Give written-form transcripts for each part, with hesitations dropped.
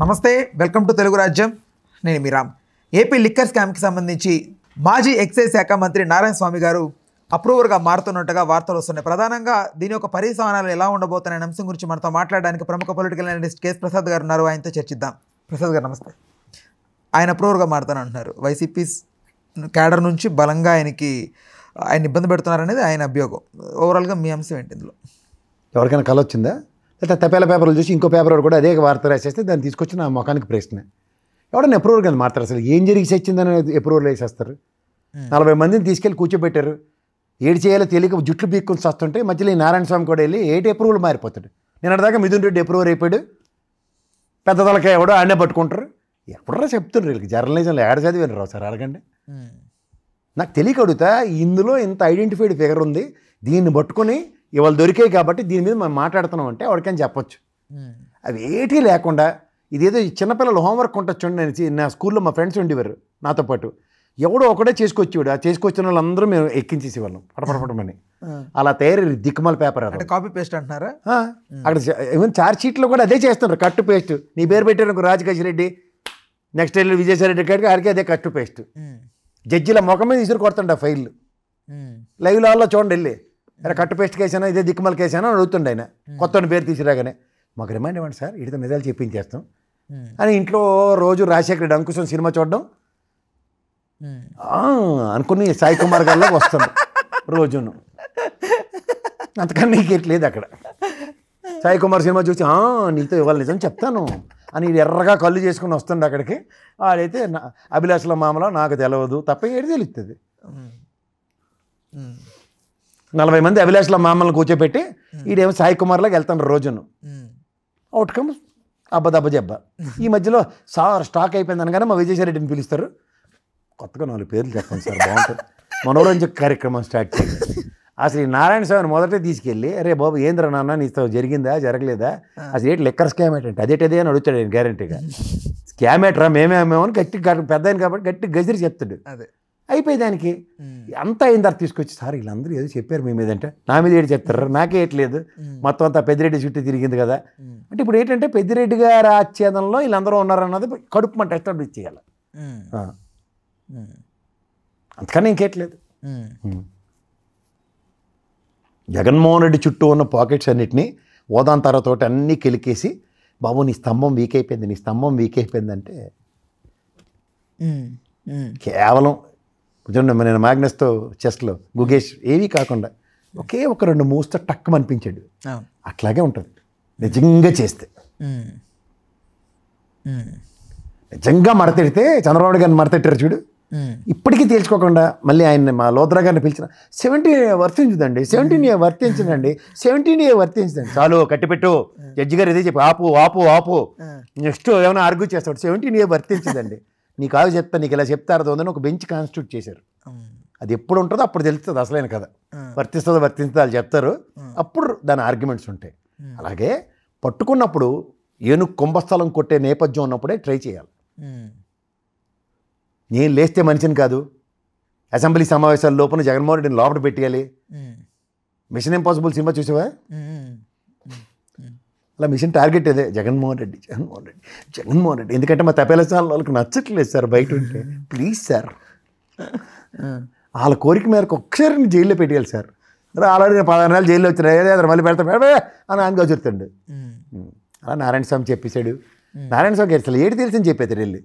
నమస్తే, welcome to Telugu రాజ్యం. నేను మీ రామ్. ఏపీ లిక్కర్ స్కామ్కి సంబంధించి మాజీ ఎక్సైజ్ శాఖ మంత్రి నారాయణ స్వామి గారు అప్రూవర్గా మారుతున్నట్టుగా వార్తలు వస్తున్నాయి. ప్రధానంగా దీని యొక్క పరిసమానాలు ఎలా ఉండబోతున్నాయనే అంశం గురించి మనతో మాట్లాడడానికి ప్రముఖ పొలిటికల్ అనలిస్ట్ కేఎస్ ప్రసాద్ గారు ఉన్నారు. ఆయనతో చర్చిద్దాం. ప్రసాద్ గారు నమస్తే. ఆయన అప్రూవర్గా మారుతానంటున్నారు. వైసీపీ క్యాడర్ నుంచి బలంగా ఆయన ఇబ్బంది పెడుతున్నారనేది ఆయన అభియోగం. ఓవరాల్గా మీ అంశం ఏంటి ఇందులో? ఎవరికైనా కళ వచ్చిందా? లేదా తప్పేల పేపర్లు చూసి ఇంకో పేపర్ కూడా అదే వార్త రాసేస్తే దాన్ని తీసుకొచ్చి నా ముఖానికి ప్రశ్న. ఎవడన్నా అప్రూవర్ కింద మారుతారు? అసలు ఏం జరిగి చచ్చిందని అప్రూవర్లు వేసేస్తారు. 40 మందిని తీసుకెళ్ళి కూర్చోబెట్టారు. ఏడు చేయాలో తెలియక జుట్లు బీక్కుని వస్తుంటే మధ్యలో ఈ నారాయణ స్వామి కూడా వెళ్ళి ఏటి అప్రూవల్ మారిపోతాడు. నేను అడదాకా మిథున్ రెడ్డి అప్రూవర్ అయిపోయాడు. పెద్ద తలకాయ ఎవడో ఆయనే పట్టుకుంటారు. ఎప్పుడరా చెప్తున్నారు వీళ్ళకి జర్నలిజంలో ఏడ చదివాను రావు సార్ అడగండి. నాకు తెలియక అడుగుతా, ఇందులో ఇంత ఐడెంటిఫైడ్ ఫిగర్ ఉంది, దీన్ని పట్టుకొని ఇవాళ దొరికాయి కాబట్టి దీని మీద మనం మాట్లాడుతున్నాం అంటే ఎవరికైనా చెప్పొచ్చు. అవి ఏటీ లేకుండా ఇదేదో చిన్నపిల్లలు హోంవర్క్ ఉండొచ్చు. నేను నా స్కూల్లో మా ఫ్రెండ్స్ ఉండేవారు నాతో పాటు. ఎవడో ఒకటే చేసుకొచ్చేవాడు. ఆ చేసుకొచ్చిన వాళ్ళందరూ మేము ఎక్కించేసేవాళ్ళం పటపటపటమని. అలా తయారు దిక్కుమాల పేపర్ అంటే కాపీ పేస్ట్ అంటున్నారా? అక్కడ ఈవెన్ చార్జ్ షీట్లో కూడా అదే చేస్తున్నారు. కట్టు పేస్ట్. నీ పేరు పెట్టారు రాజకేష్ రెడ్డి, నెక్స్ట్ వెళ్ళి విజయసాయి రెడ్డి కాడికి ఆడికి అదే కట్టు పేస్ట్. జడ్జిల ముఖం మీద ఇసురు కొడుతుండే ఫైళ్ళు. లైవ్ లాల్లో చూడండి వెళ్ళి, అరే కట్టు పేస్ట్ కేసానా ఇదే దిక్కుమల కేసానా అని అడుగుతుండే ఆయన. కొత్త పేరు తీసిరాగానే మాకు రిమైండ్ ఇవ్వండి సార్, ఇడితో నిజాలు చెప్పించేస్తాం అని ఇంట్లో రోజు రాజశేఖర రెడ్డి అంకుశం సినిమా చూడడం అనుకుని సాయి కుమార్ గారిలో వస్తాను రోజును. అంతకన్నా నీకేట్లేదు అక్కడ. సాయి కుమార్ సినిమా చూసి నీతో ఇవాళ నిజం చెప్తాను అని ఎర్రగా కళ్ళు చేసుకుని వస్తుండే అక్కడికి. ఆడైతే అభిలాషల మామలో నాకు తెలియదు తప్ప ఏది తెలుస్తుంది. 40 మంది అభిలాషల మామలను కూర్చోబెట్టి ఈడేమో సాయి కుమార్లోకి వెళ్తాను రోజును. అవుట్కమ్ అబ్బదబ్బ జబ్బ. ఈ మధ్యలో సార్ స్టాక్ అయిపోయింది అనగానే మా విజయసాయి రెడ్డిని పిలుస్తారు. కొత్తగా 4 పేర్లు చెప్పండి సార్ బాగుంటుంది, మనోరంజక కార్యక్రమం స్టార్ట్ చేయండి. అసలు ఈ నారాయణ స్వామిని మొదటే తీసుకెళ్ళి అరే బాబు ఏంద్ర నాన్న నీతో జరిగిందా జరగలేదా, అసలు ఏంటి లెక్కర్ స్కామ్ ఏంటంటే అదేటదే అని అడుగుతాడు ఆయన గ్యారంటీగా. స్కామ్ ఏట్రా మేమేమో అని గట్టి పెద్ద ఆయన కాబట్టి గట్టి గజిరి చెప్తాడు. అదే అయిపోయి దానికి అంతా అయిన తర్వాత తీసుకొచ్చి సార్ వీళ్ళందరూ ఏదో చెప్పారు మీ మీదంటే నా మీద ఏంటి చెప్తారు, నాకే ఏట్లేదు, మొత్తం అంతా పెద్దిరెడ్డి చుట్టూ తిరిగింది కదా అంటే ఇప్పుడు ఏంటంటే పెద్దిరెడ్డి గారు ఆచ్ఛేదంలో వీళ్ళందరూ ఉన్నారన్నది కడుపు మంట ఎస్టాబ్లిష్ చేయాలి. అంతకన్నా ఇంకేట్లేదు. జగన్మోహన్ రెడ్డి చుట్టూ ఉన్న పాకెట్స్ అన్నిటినీ ఓదాంతరతో అన్నీ కెలికేసి బాబు నీ స్తంభం వీక్ అయిపోయింది, నీ స్తంభం వీక్ అయిపోయిందంటే కేవలం నేను మ్యాగ్నస్తో చెస్ట్లో గుగేష్ ఏవీ కాకుండా ఒకే ఒక 2 మూస్తో టక్కుమ అనిపించాడు. అట్లాగే ఉంటుంది నిజంగా చేస్తే. నిజంగా మడతెడితే చంద్రబాబు గారిని మడతెట్టారు చూడు, ఇప్పటికీ తేల్చుకోకుండా మళ్ళీ ఆయన మా లోద్రా గారిని పిలిచిన 17 వర్తించదండి, 17 వర్తించదండి, 17 వర్తించదండి, చాలు కట్టిపెట్టు జడ్జి గారు ఇదే చెప్పి ఆపు ఆపు ఆపు నెక్స్ట్ ఏమైనా ఆర్గ్యూ చేస్తాడు. 17 వర్తించదండి, నీకు ఆగు చెప్తా, నీకు ఇలా చెప్తారు ఉందని ఒక బెంచ్ కాన్స్టిట్యూట్ చేశారు. అది ఎప్పుడు ఉంటుందో అప్పుడు తెలుస్తుంది అసలైన కదా. వర్తిస్తుందో వర్తిస్తుందో వాళ్ళు చెప్తారు, అప్పుడు దాని ఆర్గ్యుమెంట్స్ ఉంటాయి. అలాగే పట్టుకున్నప్పుడు ఏనుగు కుంభస్థలం కొట్టే నేపథ్యం ఉన్నప్పుడే ట్రై చేయాలి. నేను లేస్తే మనిషిని కాదు, అసెంబ్లీ సమావేశాల లోపల జగన్మోహన్ రెడ్డిని లోపల పెట్టేయాలి. మిషన్ ఇంపాసిబుల్ సినిమా చూసావా? అలా మిషన్ టార్గెట్ అదే జగన్మోహన్ రెడ్డి జగన్మోహన్ రెడ్డి జగన్మోహన్ రెడ్డి. ఎందుకంటే మా తపేల ఛానల్ వాళ్ళకి నచ్చట్లేదు సార్ బయట ఉంటే. ప్లీజ్ సార్ వాళ్ళ కోరిక మేరకు ఒక్కసారి జైల్లో పెట్టేయాలి సార్. ఆల్రెడీ 16 నెలలు జైల్లో వచ్చిన మళ్ళీ పెడతాడు అని ఆయనగా చెప్తాడు. అలా నారాయణ స్వామి చెప్పేశాడు. నారాయణ స్వామికి అసలు ఏడు తెలిసింది చెప్పేది వెళ్ళి.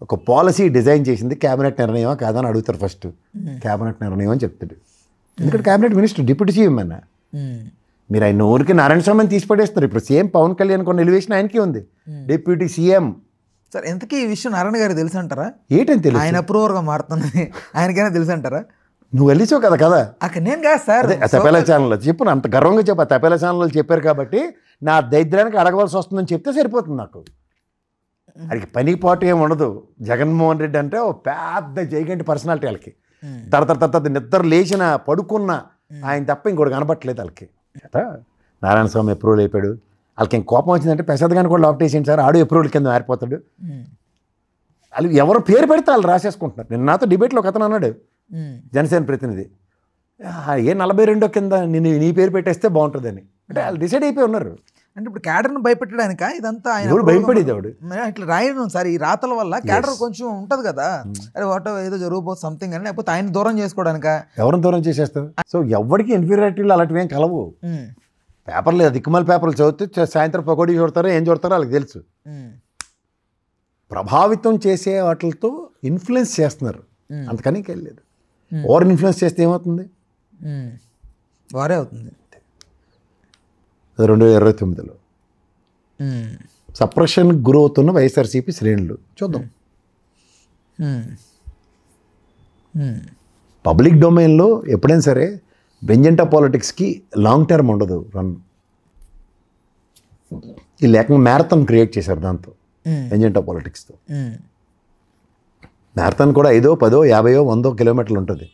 ఒక పాలసీ డిజైన్ చేసింది క్యాబినెట్ నిర్ణయమా కాదని అడుగుతారు. ఫస్ట్ క్యాబినెట్ నిర్ణయం అని చెప్తాడు. ఎందుకంటే క్యాబినెట్ మినిస్టర్ డిప్యూటీ సీఎం అన్న. మీరు ఆయన ఊరికి నారాయణ స్వామిని తీసి పడేస్తున్నారు. ఇప్పుడు సీఎం పవన్ కళ్యాణ్ కొన్ని ఎలివేషన్ ఆయనకి ఉంది, డిప్యూటీ సీఎం. సార్ ఎంతకీ ఈ విషయం నారాయణ గారు తెలుసు అంటారా? ఏంటని తెలుసు? ఆయన అప్రూవర్గా మారుతున్నది ఆయనకైనా తెలుసు అంటారా? నువ్వు వెళ్ళిచావు కదా కదా అక్కడ నేను కాదు సార్, తపేలా ఛానల్లో చెప్పు, అంత గర్వంగా చెప్పు. ఆ తపేలా ఛానల్లో చెప్పారు కాబట్టి నా దరిద్రానికి అడగవలసి వస్తుందని చెప్తే సరిపోతుంది. నాకు అది పనికి పాటు ఏమి ఉండదు. జగన్మోహన్ రెడ్డి అంటే ఓ పెద్ద జైగంటి పర్సనాలిటీ. వాళ్ళకి తర్వాత నిద్ర లేచిన పడుకున్న ఆయన తప్ప ఇంకోటి కనబట్టలేదు వాళ్ళకి. నారాయణ స్వామి అప్రూవల్ అయిపోయాడు. వాళ్ళకి ఇంక కోపం వచ్చిందంటే ప్రసాద్ గారిని కూడా లాక్ చేసింది సార్, ఆడు అప్రూవల్ కింద మారిపోతాడు. వాళ్ళు ఎవరు పేరు పెడితే వాళ్ళు రాసేసుకుంటున్నారు. నిన్న నాతో డిబేట్లో ఒక అతను అన్నాడు, జనసేన ప్రతినిధి, ఏ 42 కింద నీ పేరు పెట్టేస్తే బాగుంటుందని. అంటే వాళ్ళు డిసైడ్ అయిపోయి ఉన్నారు. అంటే ఇప్పుడు క్యాడర్ను భయపెట్టడానిక ఇదంతా ఆయన ఎవడు భయపడేది ఎవడు ఇట్లా రాయడం సార్ ఈ రాతల వల్ల క్యాడర్ కొంచెం ఉంటుంది కదా, అరే వాటో ఏదో జరుగుబోతు సంథింగ్ అని, లేకపోతే ఆయన దూరం చేసుకోవడానిక? ఎవరిని దూరం చేసేస్తారు? సో ఎవరికి ఇన్ఫీరియారిటీలు అలాంటివి ఏం కలవు. పేపర్లు దిక్కుమాల పేపర్లు చదివితే సాయంత్రం పకోడీ చూడతారో ఏం చూడతారో వాళ్ళకి తెలుసు. ప్రభావితం చేసే వాటితో ఇన్ఫ్లుయెన్స్ చేస్తున్నారు, అంతకని వెళ్ళలేదు. ఓవర్ ఇన్ఫ్లుయెన్స్ చేస్తే ఏమవుతుంది? వారే అవుతుంది. 2029లో సప్రెషన్ గురవుతున్న వైఎస్ఆర్సీపీ శ్రేణులు చూద్దాం. పబ్లిక్ డొమైన్లో ఎప్పుడైనా సరే బెంజెంటా పాలిటిక్స్కి లాంగ్ టర్మ్ ఉండదు రన్. ఈ లేకుండా మ్యారథాన్ క్రియేట్ చేశారు దాంతో, బెంజెంటా పాలిటిక్స్తో. మ్యారథాన్ కూడా 5, 10, 50, 100 కిలోమీటర్లు ఉంటుంది.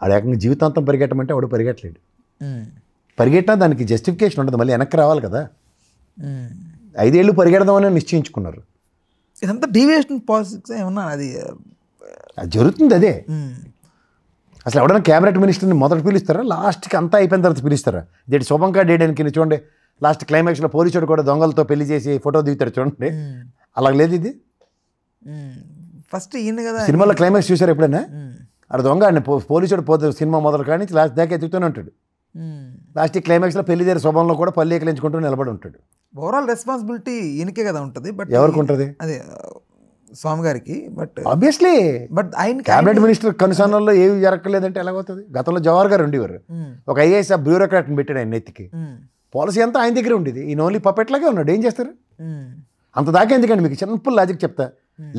ఆ ఏకంగా జీవితాంతం పరిగెట్టమంటే వాడు పరిగెట్టలేడు. పరిగెట్టినా దానికి జస్టిఫికేషన్ ఉంటుంది, మళ్ళీ వెనక్కి రావాలి కదా. 5 ఏళ్ళు పరిగెడదామని నిశ్చయించుకున్నారు. ఇదంతా డీవియేషన్ పాలిటిక్స్ ఏమన్నా అది జరుగుతుంది. అదే అసలు ఎవడైనా క్యాబినెట్ మినిస్టర్ని మొదట పిలుస్తారా, లాస్ట్కి అంతా అయిపోయిన తర్వాత పిలుస్తారా? ఇదేంటి శుభంకా డేడానికి చూడండి, లాస్ట్ క్లైమాక్స్లో పోలీసుడు కూడా దొంగలతో పెళ్లి చేసి ఫోటో దిగుతారు చూడండి, అలా లేదు ఇది. ఫస్ట్ ఈయన కదా సినిమాలో క్లైమాక్స్ చూసారు ఎప్పుడైనా? అక్కడ దొంగ అండి పోలీసుడు పోతే సినిమా మొదలు కానీ లాస్ట్ దాకా ఎదుగుతూనే ఉంటాడు. లాస్ట్ క్లైమాక్స్లో పెళ్లిదేరు శుభంలో కూడా పల్లి ఎక్కలించుకుంటూ నిలబడి ఉంటాడు. ఓవరాల్ రెస్పాన్సిబిలిటీ ఈయనకే కదా ఉంటుంది. బట్ ఎవరికి ఉంటుంది? అదే స్వామి గారికి. బట్ ఆబ్వియస్లీ బట్ ఆయన క్యాబినెట్ మినిస్టర్ కనుసన్నల్లో ఏవి జరగలేదంటే ఎలాగవుతుంది? గతంలో జవహర్ గారు ఉండేవారు, ఒక ఐఏఎస్ బ్యూరోక్రాట్ని పెట్టాడు ఆయన నెత్తికి. పాలసీ అంతా ఆయన దగ్గర ఉండేది, ఈయన ఓన్లీ పప్పెట్లాగే ఉన్నాడు. ఏం చేస్తారు? అంత దాకా ఎందుకండి? మీకు సింపుల్ లాజిక్ చెప్తా.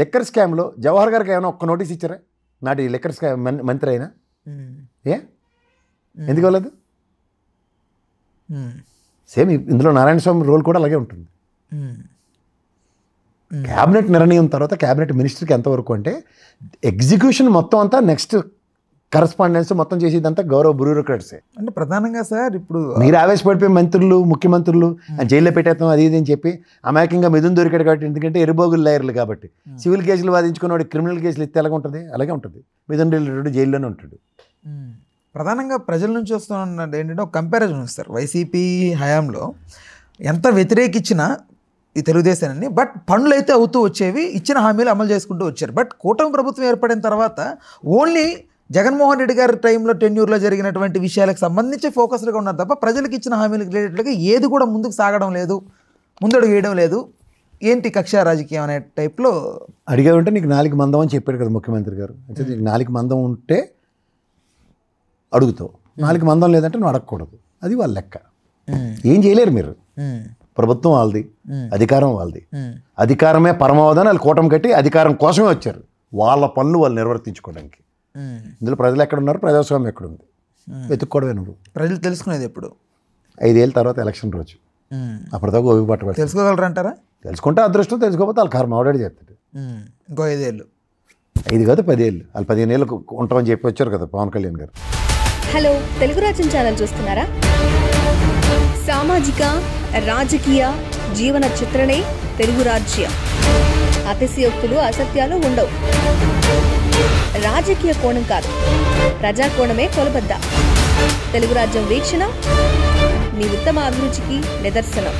లిక్కర్ స్కామ్లో జవహర్ గారికి ఏమైనా ఒక్క నోటీస్ ఇచ్చారా? నాటి లిక్కర్ స్కామ్ మంత్రి అయినా ఎందుకు వెళ్ళదు? సేమ్ ఇందులో నారాయణ స్వామి రోల్ కూడా అలాగే ఉంటుంది. క్యాబినెట్ నిర్ణయం తర్వాత క్యాబినెట్ మినిస్టర్కి ఎంతవరకు అంటే ఎగ్జిక్యూషన్ మొత్తం అంతా నెక్స్ట్ కరస్పాండెన్స్ మొత్తం చేసేదంతా గౌరవ బ్యూరోక్రాట్సే. అంటే ప్రధానంగా సార్ ఇప్పుడు మీరు ఆవేశపడిపోయి మంత్రులు ముఖ్యమంత్రులు జైల్లో పెట్టేస్తాం అది ఇది అని చెప్పి అమాయకంగా మిథున్ దొరికాడు కాబట్టి, ఎందుకంటే ఎరుబోగులు లాయర్లు కాబట్టి. సివిల్ కేసులు వాదించుకున్నవాడు క్రిమినల్ కేసులు ఇస్తే ఎలాగ ఉంటుంది? అలాగే ఉంటుంది. మిథున్ రెడ్డి జైల్లోనే ఉంటాడు. ప్రధానంగా ప్రజల నుంచి వస్తున్నది ఏంటంటే ఒక కంపారిజన్ ఇస్తారు. వైసీపీ హయాంలో ఎంత వ్యతిరేకించినా ఈ తెలుగుదేశాన్ని, బట్ పనులు అయితే అవుతూ వచ్చేవి, ఇచ్చిన హామీలు అమలు చేసుకుంటూ వచ్చారు. బట్ కూటమి ప్రభుత్వం ఏర్పడిన తర్వాత ఓన్లీ జగన్మోహన్ రెడ్డి గారి టైంలో టెన్యూర్లో జరిగినటువంటి విషయాలకు సంబంధించి ఫోకస్డ్గా ఉన్నారు తప్ప ప్రజలకు ఇచ్చిన హామీలకు రిలేటెడ్గా ఏది కూడా ముందుకు సాగడం లేదు, ముందడుగు వేయడం లేదు. ఏంటి కక్ష రాజకీయం అనే టైప్లో అడిగామంటే నీకు 4 మందం అని చెప్పాడు కదా ముఖ్యమంత్రి గారు. అంటే నీకు 4 మందం ఉంటే అడుగుతావు, 4 మందం లేదంటే నువ్వు అడగకూడదు. అది వాళ్ళ లెక్క. ఏం చేయలేరు మీరు. ప్రభుత్వం వాళ్ళది, అధికారం వాళ్ళది. అధికారమే పరమావధానం. వాళ్ళు కూటమి కట్టి అధికారం కోసమే వచ్చారు, వాళ్ళ పనులు వాళ్ళు నిర్వర్తించుకోవడానికి. ఇందులో ప్రజలు ఎక్కడ ఉన్నారు, ప్రజాస్వామ్యం ఎక్కడుంది, వెతుక్కోవడమే. నువ్వు ప్రజలు తెలుసుకునేది ఎప్పుడు? 5 ఏళ్ళ తర్వాత ఎలక్షన్ రోజు. అప్పటిదాకా ఓపిక పట్టబడి తెలుసుకోగలరు అంటారా? తెలుసుకుంటే అదృష్టం, తెలుసుకోకపోతే వాళ్ళ కర్మ ఆల్రెడీ చేస్తాడు. ఇంకో 5 ఏళ్ళు, 5 కాదు 10 ఏళ్ళు, వాళ్ళు 15 ఏళ్ళకు ఉంటామని చెప్పి వచ్చారు కదా పవన్ కళ్యాణ్ గారు. హలో, తెలుగు రాజ్యం ఛానల్ చూస్తున్నారా? సామాజిక రాజకీయ జీవన చిత్రణే తెలుగు రాజ్యం. అతిశయోక్తులు అసత్యాలు ఉండవు. రాజకీయ కోణం కాదు, ప్రజా కోణమే కొలబద్ద. తెలుగు రాజ్యం వీక్షణ మీ ఉత్తమ అభిరుచికి నిదర్శనం.